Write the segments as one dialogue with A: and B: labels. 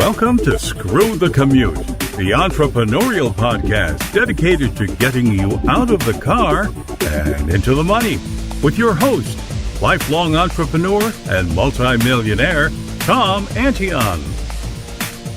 A: Welcome to Screw the Commute, the entrepreneurial podcast dedicated to getting you out of the car and into the money. With your host, lifelong entrepreneur and multimillionaire, Tom Antion.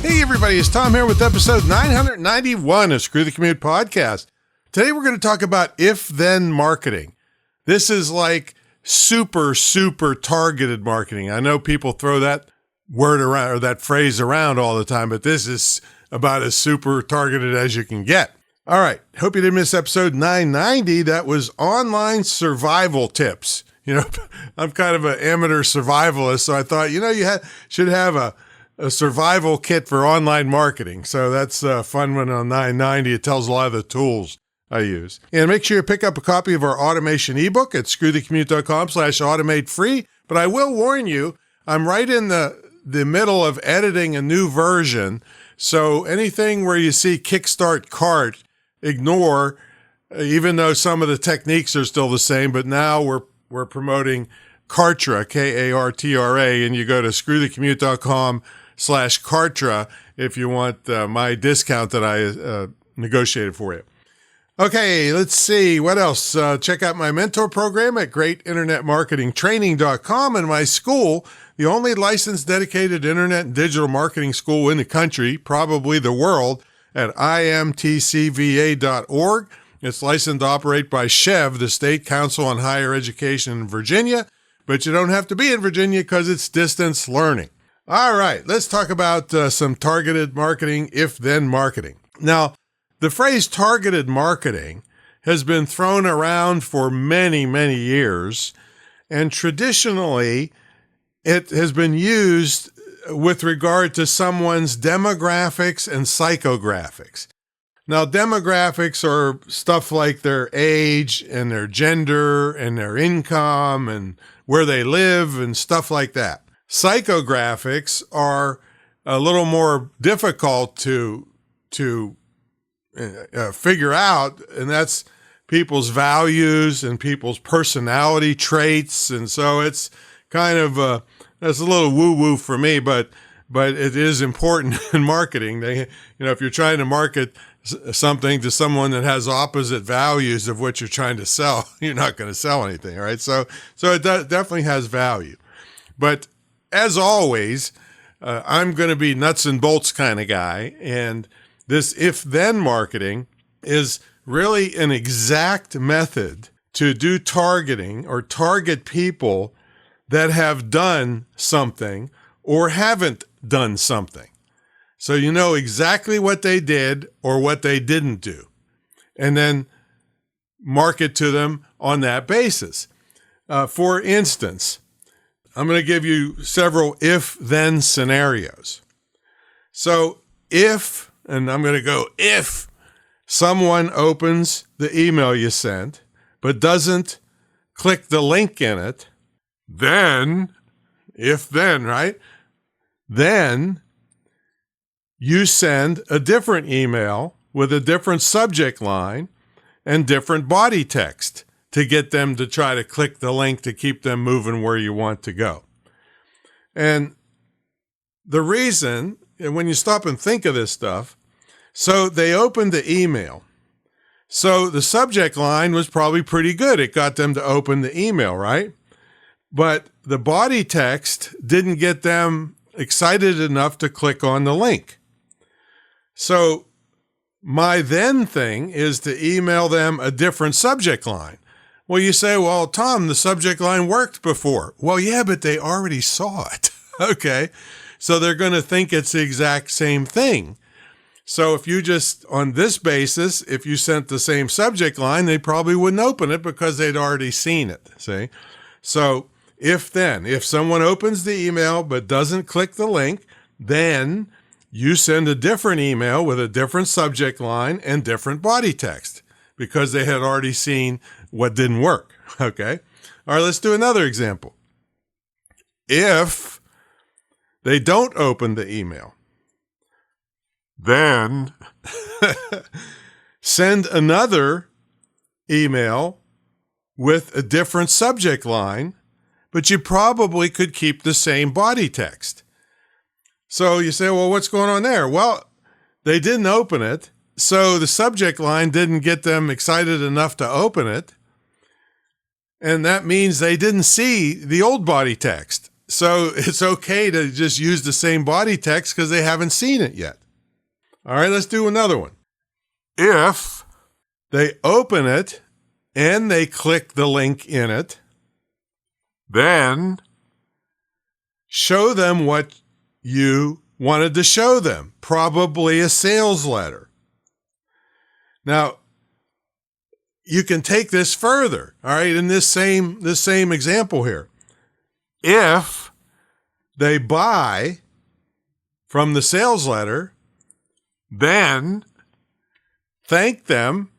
B: Hey everybody, it's Tom here with episode 991 of Screw the Commute podcast. Today we're going to talk about if-then marketing. This is like super targeted marketing. I know people throw that word around or that phrase around all the time, but this is about as super targeted as you can get. All right. Hope you didn't miss episode 990. That was online survival tips. You know, I'm kind of an amateur survivalist, so I thought, you should have a survival kit for online marketing. So that's a fun one on 990. It tells a lot of the tools I use. And make sure you pick up a copy of our automation ebook at screwthecommute.com/automate free. But I will warn you, I'm right in the middle of editing a new version. So anything where you see Kickstart Cart, ignore, even though some of the techniques are still the same, but now we're promoting Kartra, Kartra, and you go to screwthecommute.com/Kartra if you want my discount that I negotiated for you. Okay, let's see. What else? Check out my mentor program at greatinternetmarketingtraining.com and my school, the only licensed dedicated internet and digital marketing school in the country, probably the world, at imtcva.org. It's licensed to operate by SCHEV, the State Council on Higher Education in Virginia, but you don't have to be in Virginia because it's distance learning. All right, let's talk about some targeted marketing, if-then marketing. Now, the phrase targeted marketing has been thrown around for many years, and traditionally it has been used with regard to someone's demographics and psychographics. Now, demographics are stuff like their age and their gender and their income and where they live and stuff like that. Psychographics are a little more difficult to figure out, and that's people's values and people's personality traits. And so it's kind of that's a little woo-woo for me, but it is important in marketing. If you're trying to market something to someone that has opposite values of what you're trying to sell, you're not going to sell anything, right? So it definitely has value. But as always, I'm going to be nuts and bolts kind of guy, and this if-then marketing is really an exact method to do targeting or target people that have done something or haven't done something. So you know exactly what they did or what they didn't do, and then market to them on that basis. For instance, I'm going to give you several if-then scenarios. So and I'm going to go, if someone opens the email you sent, but doesn't click the link in it, then right? Then you send a different email with a different subject line and different body text to get them to try to click the link to keep them moving where you want to go. And the reason, and when you stop and think of this stuff, so they opened the email. So the subject line was probably pretty good. It got them to open the email, right? But the body text didn't get them excited enough to click on the link. So my then thing is to email them a different subject line. Well, you say, well, Tom, the subject line worked before. Well, yeah, but they already saw it. Okay. So they're going to think it's the exact same thing. So if you just, on this basis, if you sent the same subject line, they probably wouldn't open it because they'd already seen it, see? So if someone opens the email but doesn't click the link, then you send a different email with a different subject line and different body text because they had already seen what didn't work, okay? All right, let's do another example. If they don't open the email, then send another email with a different subject line, but you probably could keep the same body text. So you say, well, what's going on there? Well, they didn't open it. So the subject line didn't get them excited enough to open it. And that means they didn't see the old body text. So it's okay to just use the same body text because they haven't seen it yet. All right, let's do another one. If they open it and they click the link in it, then show them what you wanted to show them, probably a sales letter. Now, you can take this further, all right, in this same example here. If they buy from the sales letter, then thank them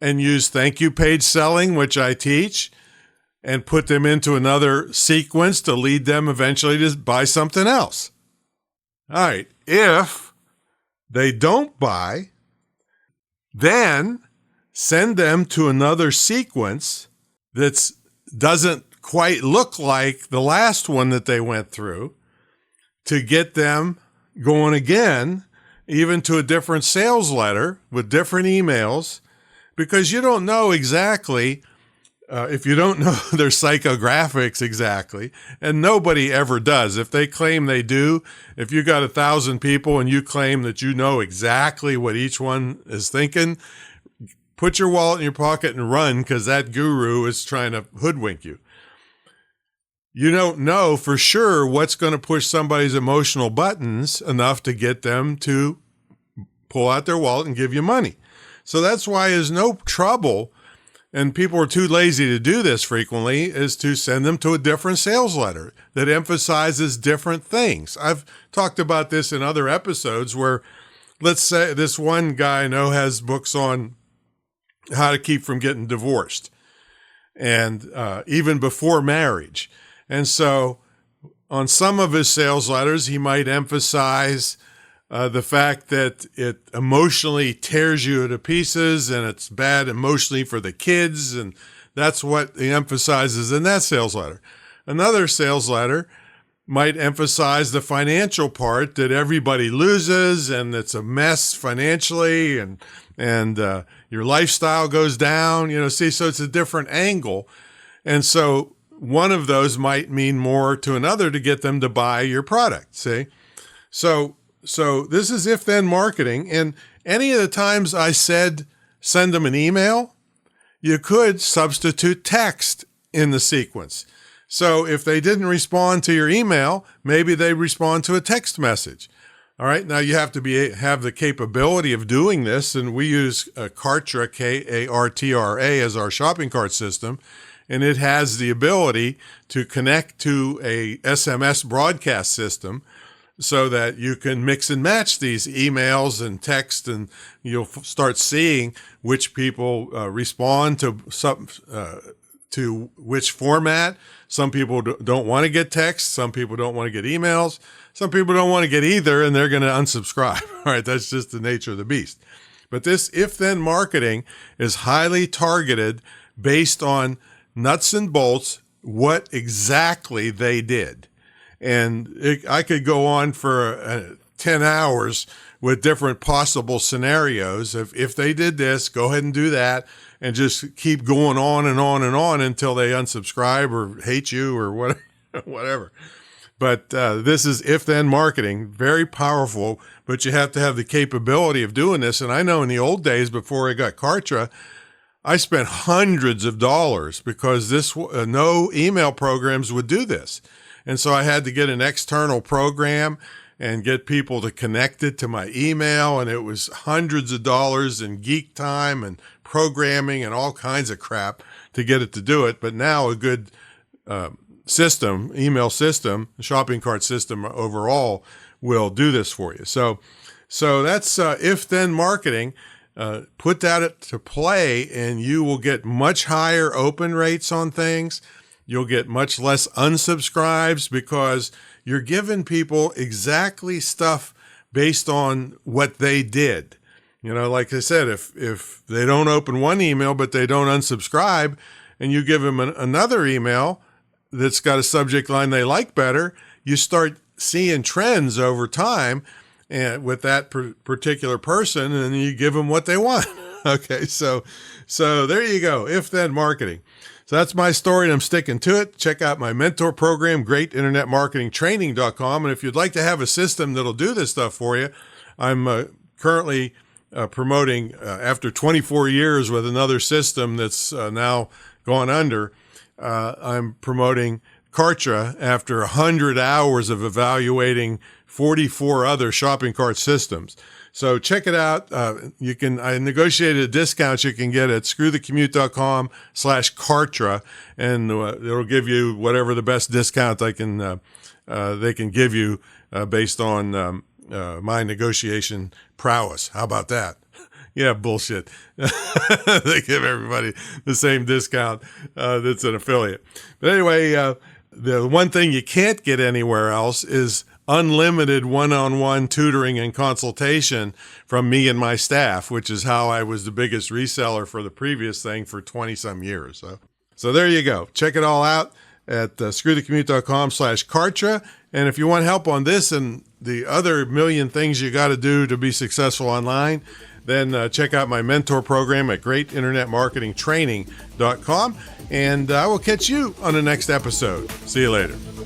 B: and use thank you page selling, which I teach, and put them into another sequence to lead them eventually to buy something else. All right, if they don't buy, then send them to another sequence that doesn't quite look like the last one that they went through to get them going again, even to a different sales letter with different emails, because you don't know exactly if you don't know their psychographics exactly, and nobody ever does. If they claim they do, if you got 1,000 people and you claim that you know exactly what each one is thinking, put your wallet in your pocket and run, because that guru is trying to hoodwink you. You don't know for sure what's going to push somebody's emotional buttons enough to get them to pull out their wallet and give you money. So that's why there's no trouble, and people are too lazy to do this frequently, is to send them to a different sales letter that emphasizes different things. I've talked about this in other episodes where, let's say this one guy I know has books on how to keep from getting divorced, and even before marriage. And so on some of his sales letters, he might emphasize the fact that it emotionally tears you to pieces and it's bad emotionally for the kids. And that's what he emphasizes in that sales letter. Another sales letter might emphasize the financial part, that everybody loses and it's a mess financially, and your lifestyle goes down, so it's a different angle. And so one of those might mean more to another to get them to buy your product, see? So this is if-then marketing. And any of the times I said send them an email, you could substitute text in the sequence. So if they didn't respond to your email, maybe they respond to a text message. All right. Now you have to have the capability of doing this. And we use Kartra, K-A-R-T-R-A, as our shopping cart system. And it has the ability to connect to a SMS broadcast system so that you can mix and match these emails and text, and you'll start seeing which people respond to which format. Some people don't want to get text. Some people don't want to get emails. Some people don't want to get either, and they're going to unsubscribe. All right, that's just the nature of the beast. But this if-then marketing is highly targeted based on nuts and bolts, what exactly they did. And I could go on for 10 hours with different possible scenarios. If they did this, go ahead and do that, and just keep going on and on and on until they unsubscribe or hate you or whatever. But this is if-then marketing, very powerful, but you have to have the capability of doing this. And I know in the old days, before I got Kartra, I spent hundreds of dollars because no email programs would do this. And so I had to get an external program and get people to connect it to my email. And it was hundreds of dollars in geek time and programming and all kinds of crap to get it to do it. But now a good system, email system, shopping cart system overall will do this for you. So that's if-then marketing. Put that to play and you will get much higher open rates on things. You'll get much less unsubscribes because you're giving people exactly stuff based on what they did. Like I said, if they don't open one email, but they don't unsubscribe, and you give them another email that's got a subject line they like better, you start seeing trends over time and with that particular person, and you give them what they want. Okay, so there you go. If then marketing. So that's my story, and I'm sticking to it. Check out my mentor program, greatinternetmarketingtraining.com. And if you'd like to have a system that'll do this stuff for you, I'm currently promoting, after 24 years with another system that's now gone under, I'm promoting Kartra after 100 hours of evaluating 44 other shopping cart systems. So check it out. I negotiated a discount you can get at screwthecommute.com/Kartra, and it'll give you whatever the best discount they can give you based on my negotiation prowess. How about that? Yeah, bullshit. They give everybody the same discount that's an affiliate. But anyway, the one thing you can't get anywhere else is unlimited one-on-one tutoring and consultation from me and my staff, which is how I was the biggest reseller for the previous thing for 20-some years. So there you go. Check it all out at screwthecommute.com/Kartra. And if you want help on this and the other million things you got to do to be successful online, then check out my mentor program at greatinternetmarketingtraining.com. And I will catch you on the next episode. See you later.